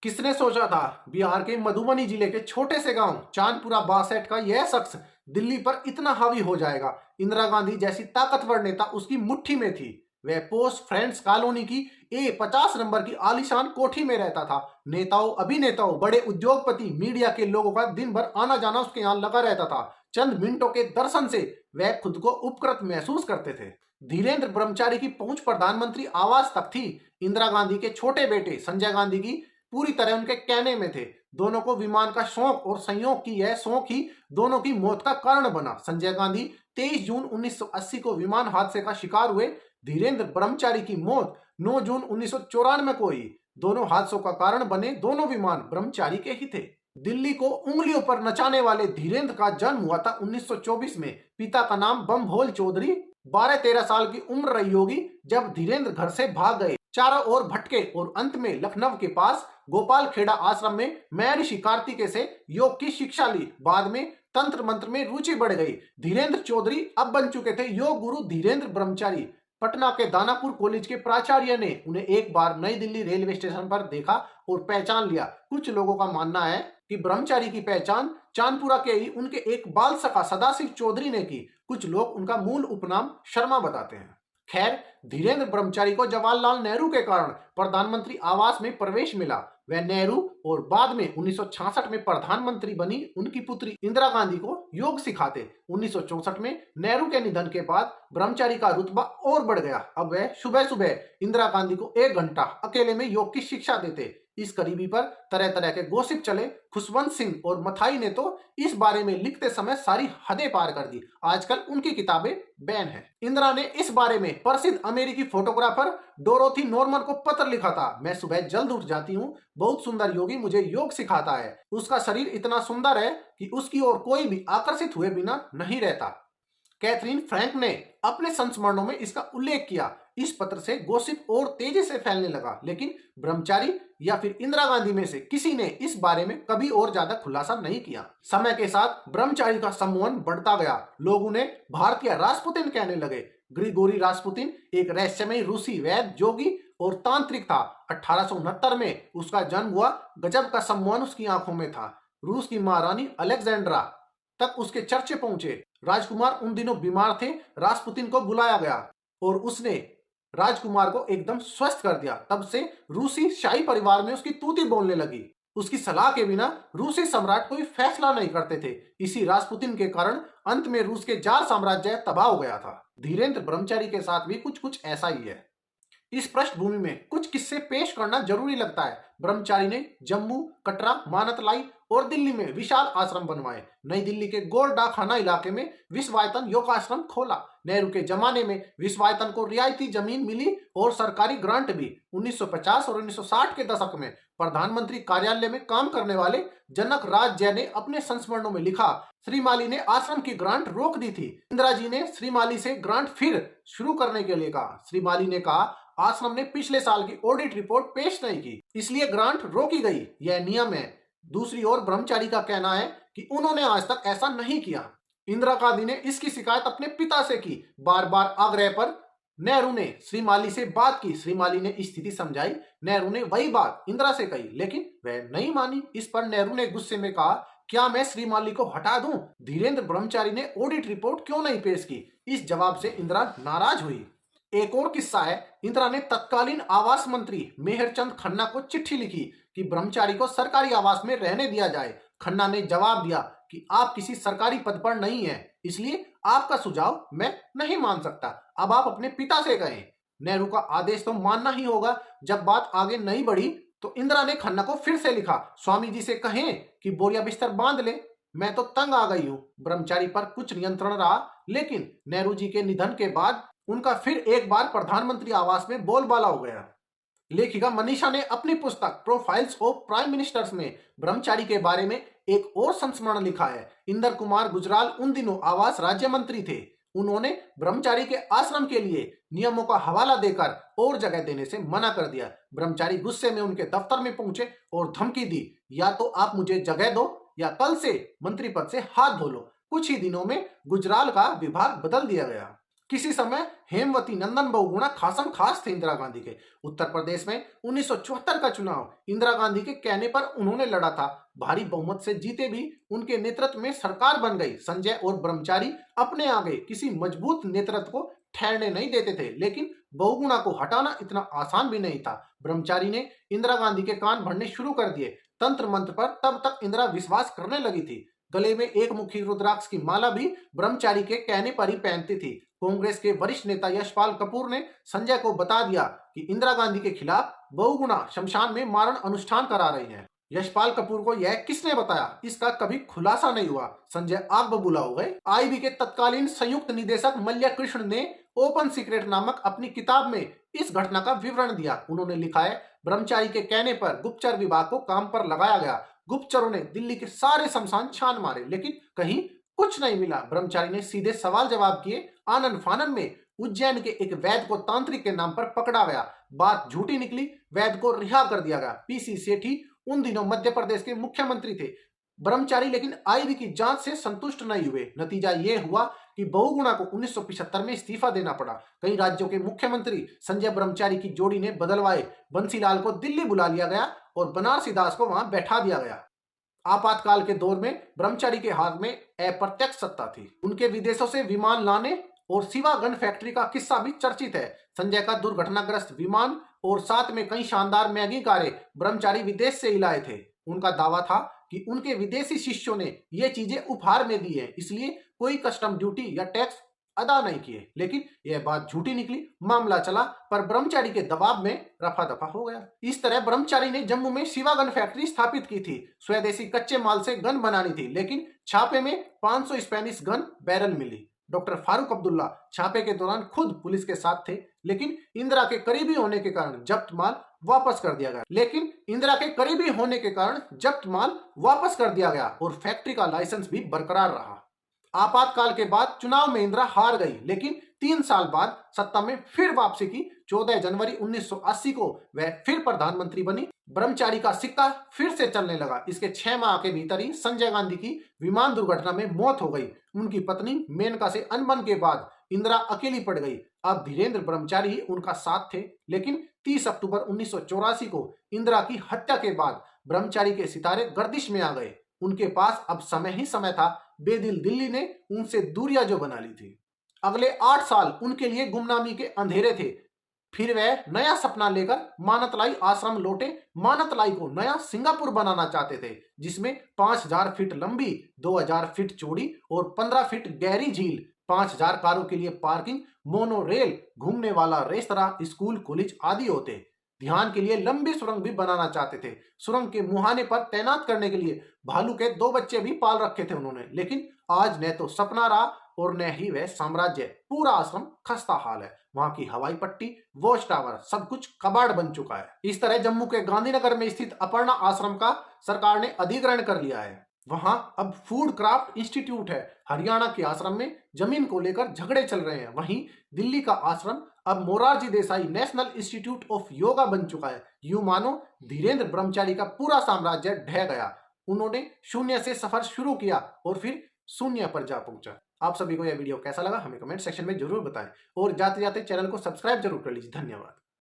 किसने सोचा था बिहार के मधुबनी जिले के छोटे से गांव चांदपुरा बासेट का यह शख्स दिल्ली पर इतना हावी हो जाएगा। इंदिरा गांधी जैसी ताकतवर नेता उसकी मुट्ठी में थी। वह पोस्ट फ्रेंड्स कॉलोनी की A50 नंबर की आलीशान कोठी में रहता था। नेताओं, अभिनेताओं, बड़े उद्योगपति, मीडिया के लोगों का दिन भर आना जाना उसके यहाँ लगा रहता था। चंद मिनटों के दर्शन से वह खुद को उपकृत महसूस करते थे। धीरेन्द्र ब्रह्मचारी की पहुंच प्रधानमंत्री आवास तक थी। इंदिरा गांधी के छोटे बेटे संजय गांधी की पूरी तरह उनके कहने में थे। दोनों को विमान का शौक और संयोग की यह शौक ही दोनों की मौत का कारण बना। संजय गांधी 23 जून 1980 को विमान हादसे का शिकार हुए। धीरेन्द्र ब्रह्मचारी की मौत 9 जून 1994 को हुई। दोनों हादसों का कारण बने दोनों विमान ब्रह्मचारी के ही थे। दिल्ली को उंगलियों पर नचाने वाले धीरेन्द्र का जन्म हुआ था 1924 में। पिता का नाम बमभोल चौधरी। 12-13 साल की उम्र रही होगी जब धीरेन्द्र घर से भाग गए, चारों ओर भटके और अंत में लखनऊ के पास गोपाल खेड़ा आश्रम में महर्षि कार्तिकेय से योग की शिक्षा ली। बाद में तंत्र मंत्र में रुचि बढ़ गई। धीरेन्द्र चौधरी अब बन चुके थे योग गुरु धीरेन्द्र ब्रह्मचारी। पटना के दानापुर कॉलेज के प्राचार्य ने उन्हें एक बार नई दिल्ली रेलवे स्टेशन पर देखा और पहचान लिया। कुछ लोगों का मानना है कि ब्रह्मचारी की पहचान चांदपुरा के ही उनके एक बाल सखा सदाशिव चौधरी ने की। कुछ लोग उनका मूल उपनाम शर्मा बताते हैं। खैर, धीरेन्द्र ब्रह्मचारी को जवाहरलाल नेहरू के कारण प्रधानमंत्री आवास में प्रवेश मिला। वह नेहरू और बाद में 1966 में प्रधानमंत्री बनी उनकी पुत्री इंदिरा गांधी को योग सिखाते। 1964 में नेहरू के निधन के बाद ब्रह्मचारी का रुतबा और बढ़ गया। अब वह सुबह सुबह इंदिरा गांधी को 1 घंटा अकेले में योग की शिक्षा देते। इस करीबी पर तरह तरह के गोसिप चले। खुशवंत सिंह और मथाई ने तो इस बारे में लिखते समय सारी हदें पार कर दी। आजकल उनकी किताबें बैन है। इंदिरा ने इस बारे में प्रसिद्ध अमेरिकी फोटोग्राफर डोरोथी नॉर्मन को पत्र लिखा था। मैं सुबह जल्द उठ जाती हूँ, बहुत सुंदर योगी मुझे योग सिखाता है। उसका शरीर इतना सुंदर है कि उसकी ओर कोई भी आकर्षित हुए बिना नहीं रहता। कैथरीन फ्रैंक ने अपने संस्मरणों में इसका उल्लेख किया। इस पत्र से गोसिप और तेजी से फैलने लगा, लेकिन ब्रह्मचारी या फिर इंदिरा गांधी में से किसी ने इस बारे में कभी और ज्यादा खुलासा नहीं किया। समय के साथ ब्रह्मचारी का सम्मान बढ़ता गया। लोग उन्हें भारतीय रासपुतिन कहने लगे। ग्रिगोरी रासपुतिन एक रहस्यमय रूसी वैद्य, जोगी और तांत्रिक था। 1869 में उसका जन्म हुआ। गजब का सम्मान उसकी आंखों में था। रूस की महारानी अलेक्जेंड्रा तक उसके चर्चे पहुंचे। राजकुमार उन दिनों बीमार थे। रासपुतिन को बुलाया गया और उसने राजकुमार को एकदम स्वस्थ कर दिया। तब से रूसी शाही परिवार में उसकी तूती बोलने लगी। उसकी सलाह के बिना रूसी सम्राट कोई फैसला नहीं करते थे। इसी रासपुतिन के कारण अंत में रूस के जार साम्राज्य तबाह हो गया था। धीरेन्द्र ब्रह्मचारी के साथ भी कुछ ऐसा ही है। इस पृष्ठभूमि में कुछ किस्से पेश करना जरूरी लगता है। ब्रह्मचारी ने जम्मू, कटरा, मानतलाई और दिल्ली में विशाल आश्रम बनवाए। नई दिल्ली के गोल डाकखाना इलाके में विश्वायतन योगाश्रम खोला। नेहरू के जमाने में विश्वायतन को रियायती जमीन मिली और सरकारी ग्रांट भी। 1950 और 1960 के दशक में प्रधानमंत्री कार्यालय में काम करने वाले जनक राज जय ने अपने संस्मरणों में लिखा, श्रीमाली ने आश्रम की ग्रांट रोक दी थी। इंदिरा जी ने श्रीमाली से ग्रांट फिर शुरू करने के लिए कहा। श्रीमाली ने कहा, आश्रम ने पिछले साल की ऑडिट रिपोर्ट पेश नहीं की, इसलिए ग्रांट रोकी गई। यह नियम है। दूसरी ओर ब्रह्मचारी का कहना है कि उन्होंने आज तक ऐसा नहीं किया। इंदिरा गांधी ने इसकी शिकायत अपने पिता से की। बार बार आग्रह पर नेहरू ने श्रीमाली से बात की। श्रीमाली ने स्थिति समझाई। नेहरू ने वही बात इंदिरा से कही, लेकिन वह नहीं मानी। इस पर नेहरू ने गुस्से में कहा, क्या मैं श्रीमाली को हटा दूं? धीरेन्द्र ब्रह्मचारी ने ऑडिट रिपोर्ट क्यों नहीं पेश की? इस जवाब से इंदिरा नाराज हुई। एक और किस्सा है। इंदिरा ने तत्कालीन आवास मंत्री मेहरचंद खन्ना को चिट्ठी लिखी कि ब्रह्मचारी को सरकारी आवास में रहने दिया जाए। खन्ना ने जवाब दिया कि आप किसी सरकारी पद पर नहीं हैं, इसलिए आपका सुझाव मैं नहीं मान सकता। अब आप अपने पिता से कहें। नेहरू का आदेश तो मानना ही होगा। जब बात आगे नहीं बढ़ी तो इंदिरा ने खन्ना को फिर से लिखा, स्वामी जी से कहें कि बोरिया बिस्तर बांध ले, मैं तो तंग आ गई हूँ। ब्रह्मचारी पर कुछ नियंत्रण रहा, लेकिन नेहरू जी के निधन के बाद उनका फिर एक बार प्रधानमंत्री आवास में बोलबाला हो गया। लेखिका मनीषा ने अपनी पुस्तक प्रोफाइल्स ऑफ प्राइम मिनिस्टर्स में ब्रह्मचारी के बारे में एक और संस्मरण लिखा है। इंदर कुमार गुजराल उन दिनों आवास राज्य मंत्री थे। उन्होंने ब्रह्मचारी के आश्रम के लिए नियमों का हवाला देकर और जगह देने से मना कर दिया। ब्रह्मचारी गुस्से में उनके दफ्तर में पहुंचे और धमकी दी, या तो आप मुझे जगह दो या कल से मंत्री पद से हाथ धो लो। कुछ ही दिनों में गुजराल का विभाग बदल दिया गया। किसी समय हेमवती नंदन बहुगुणा खासम खास थे इंदिरा गांधी के। उत्तर प्रदेश में 1974 का चुनाव इंदिरा गांधी के कहने पर उन्होंने लड़ा था। भारी बहुमत से जीते भी उनके नेतृत्व में सरकार बन गई। संजय और ब्रह्मचारी अपने आगे किसी मजबूत नेतृत्व को ठहरने नहीं देते थे, लेकिन बहुगुणा को हटाना इतना आसान भी नहीं था। ब्रह्मचारी ने इंदिरा गांधी के कान भरने शुरू कर दिए। तंत्र मंत्र पर तब तक इंदिरा विश्वास करने लगी थी। गले में एक मुखी रुद्राक्ष की माला भी ब्रह्मचारी के कहने पर ही पहनती थी। कांग्रेस के वरिष्ठ नेता यशपाल कपूर ने संजय को बता दिया कि इंदिरा गांधी के खिलाफ बहुगुणा शमशान में मारण अनुष्ठान करा रही हैं। यशपाल कपूर को यह किसने बताया, इसका कभी खुलासा नहीं हुआ। संजय आग बबूला हो गए। आईबी के तत्कालीन संयुक्त निदेशक मल्य कृष्ण ने ओपन सीक्रेट नामक अपनी किताब में इस घटना का विवरण दिया। उन्होंने लिखा है, ब्रह्मचारी के कहने पर गुप्तचर विभाग को काम पर लगाया गया। गुप्तचरों ने दिल्ली के सारे शमशान छान मारे, लेकिन कहीं कुछ नहीं मिला। ब्रह्मचारी ने सीधे सवाल जवाब किए। आनन फानन में उज्जैन के एक वैद्य को तांत्रिक के नाम पर पकड़ा गया। बात झूठी निकली, वैद्य को रिहा कर दिया गया। पीसी सेठी उन दिनों मध्य प्रदेश के मुख्यमंत्री थे। ब्रह्मचारी लेकिन आईबी की जांच से संतुष्ट नहीं हुए। नतीजा यह हुआ कि बहुगुणा को 1975 में इस्तीफा देना पड़ा। कई राज्यों के मुख्यमंत्री संजय ब्रह्मचारी की जोड़ी ने बदलवाए। बंसीलाल को दिल्ली बुला लिया गया और बनारसी दास को वहां बैठा दिया गया। आपातकाल के दौर में ब्रह्मचारी के हाथ में अप्रत्यक्ष सत्ता थी। उनके विदेशों से विमान लाने और सिवा गन फैक्ट्री का किस्सा भी चर्चित है। संजय का दुर्घटनाग्रस्त विमान और साथ में कई शानदार मैगी कारें ब्रह्मचारी विदेश से ही लाए थे। उनका दावा था कि उनके विदेशी शिष्यों ने ये चीजें उपहार में दी है, इसलिए कोई कस्टम ड्यूटी या टैक्स अदा नहीं किए। लेकिन यह बात झूठी निकली। मामला चला पर ब्रह्मचारी के दबाव में रफा दफा हो गया। इस तरह ब्रह्मचारी ने जम्मू में शिवा गन फैक्ट्री स्थापित की थी। स्वदेशी कच्चे माल से गन बनानी थी, लेकिन छापे में 500 स्पेनिश गन बैरल मिली। डॉक्टर फारूक अब्दुल्ला छापे के दौरान खुद पुलिस के साथ थे, लेकिन इंदिरा के करीबी होने के कारण जब्त माल वापस कर दिया गया। और फैक्ट्री का लाइसेंस भी बरकरार रहा। आपातकाल के बाद चुनाव में इंदिरा हार गई, लेकिन 3 साल बाद सत्ता में फिर वापसी की। 14 जनवरी 1980 को वह फिर प्रधानमंत्री बनी। ब्रह्मचारी का सिक्का फिर से चलने लगा। इसके 6 माह के भीतर ही संजय गांधी की विमान दुर्घटना में मौत हो गई। उनकी पत्नी मेनका से अनबन के बाद इंदिरा अकेली पड़ गई। अब धीरेन्द्र ब्रह्मचारी ही उनका साथ थे, लेकिन 30 अक्टूबर 1984 को इंदिरा की हत्या के बाद ब्रह्मचारी के सितारे गर्दिश में आ गए। उनके पास अब समय ही समय था। बेदिल दिल्ली ने उनसे दूरियां जो बना ली थी। अगले 8 साल उनके लिए गुमनामी के अंधेरे थे। फिर वह नया सपना लेकर मानतलाई आश्रम लौटे। मानतलाई को नया सिंगापुर बनाना चाहते थे, जिसमें 5000 फीट लंबी, 2000 फीट चौड़ी और 15 फीट गहरी झील, 5000 कारों के लिए पार्किंग, मोनो रेल, घूमने वाला रेस्तरा, स्कूल, कॉलेज आदि होते। ध्यान के लिए लंबी सुरंग भी बनाना चाहते थे। सुरंग के मुहाने पर तैनात करने के लिए भालू के 2 बच्चे भी पाल रखे थे उन्होंने। लेकिन आज न तो सपना रहा और न ही वह साम्राज्य। पूरा आश्रम खस्ता हाल है। वहां की हवाई पट्टी, वॉच टावर, सब कुछ कबाड़ बन चुका है। इस तरह जम्मू के गांधीनगर में स्थित अपर्णा आश्रम का सरकार ने अधिग्रहण कर लिया है। वहां अब फूड क्राफ्ट इंस्टीट्यूट है। हरियाणा के आश्रम में जमीन को लेकर झगड़े चल रहे हैं। वहीं दिल्ली का आश्रम अब Morarji Desai national institute of yoga बन चुका है। यूं मानो धीरेन्द्र ब्रह्मचारी का पूरा साम्राज्य ढह गया। उन्होंने शून्य से सफर शुरू किया और फिर शून्य पर जा पहुंचा। आप सभी को यह वीडियो कैसा लगा हमें कमेंट सेक्शन में जरूर बताएं और जाते जाते चैनल को सब्सक्राइब जरूर कर लीजिए। धन्यवाद।